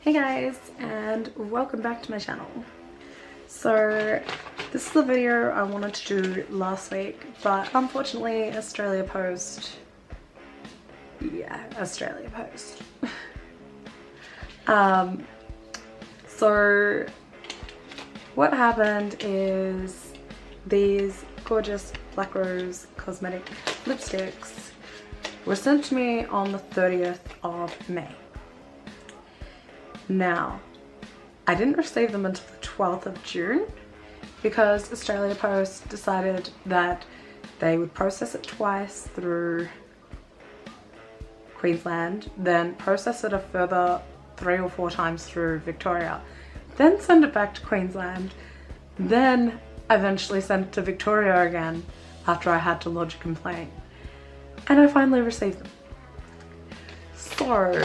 Hey guys, and welcome back to my channel. So this is the video I wanted to do last week, but unfortunately Australia Post so what happened is these gorgeous Black Rose cosmetic lipsticks were sent to me on the 30th of May. Now, I didn't receive them until the 12th of June because Australia Post decided that they would process it twice through Queensland, then process it a further 3 or 4 times through Victoria, then send it back to Queensland, then eventually send it to Victoria again after I had to lodge a complaint. And I finally received them. So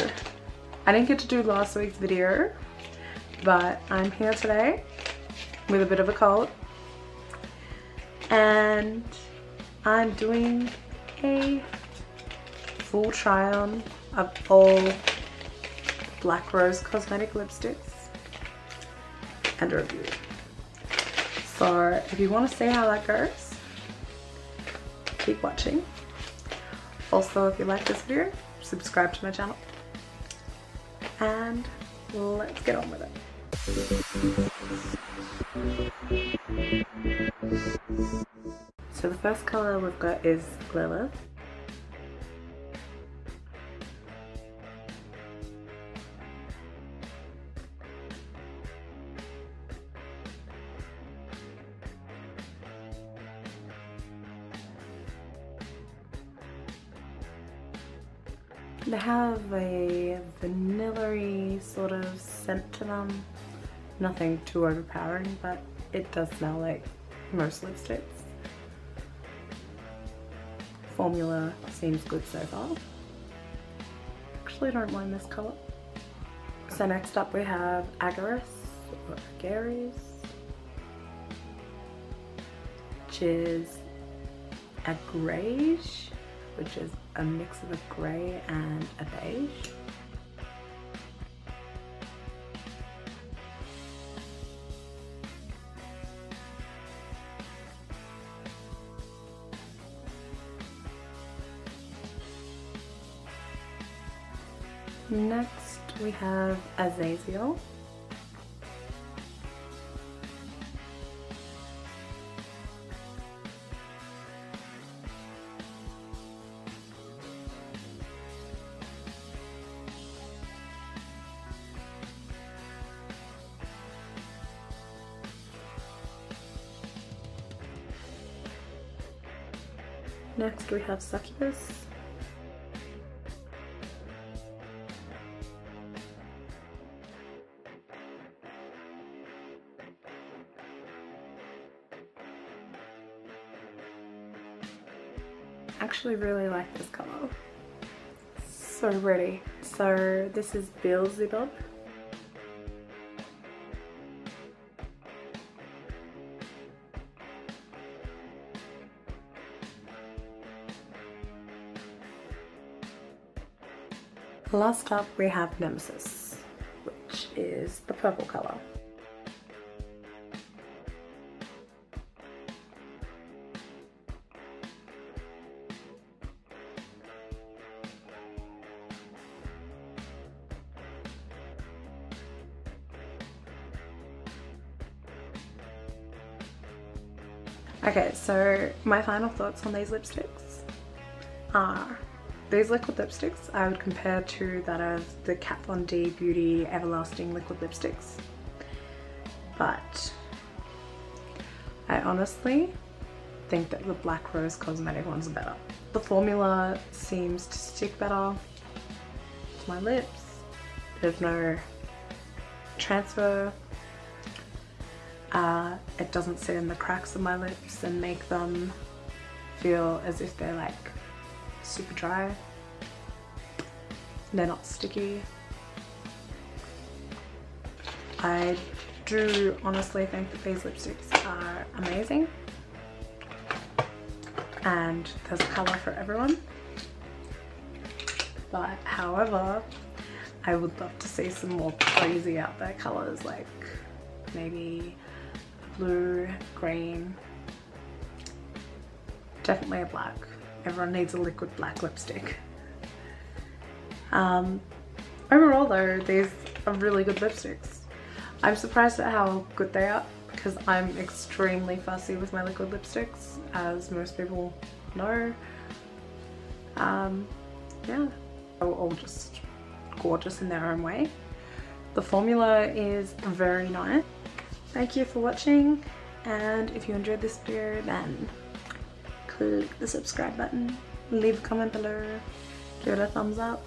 I didn't get to do last week's video, but I'm here today with a bit of a cold and I'm doing a full try on of all Black Rose cosmetic lipsticks and a review. So if you want to see how that goes, keep watching. Also, if you like this video, subscribe to my channel. And let's get on with it. So the first colour we've got is Lilith. They have a vanilla-y sort of scent to them. Nothing too overpowering, but it does smell like most lipsticks. Formula seems good so far. Actually, I don't mind this colour. So next up we have Enquries, which is a greige, which is a mix of a grey and a beige. Next we have Azazel. Next we have Succubus. I actually really like this colour. So pretty. So this is Beelzebub. Last up we have Nemesis, which is the purple colour. Okay, so my final thoughts on these lipsticks are these liquid lipsticks I would compare to that of the Kat Von D Beauty Everlasting liquid lipsticks, but I honestly think that the Black Rose cosmetic ones are better. The formula seems to stick better to my lips. There's no transfer. It doesn't sit in the cracks of my lips and make them feel as if they're like super dry. They're not sticky. I do honestly think that these lipsticks are amazing, and there's a colour for everyone. But however, I would love to see some more crazy out there colours, like maybe blue, green, definitely a black. Everyone needs a liquid black lipstick. Overall though, these are really good lipsticks. I'm surprised at how good they are because I'm extremely fussy with my liquid lipsticks, as most people know. Yeah, they're all just gorgeous in their own way. The formula is very nice. Thank you for watching, and if you enjoyed this video then click the subscribe button, leave a comment below, give it a thumbs up,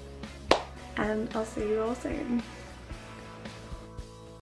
and I'll see you all soon.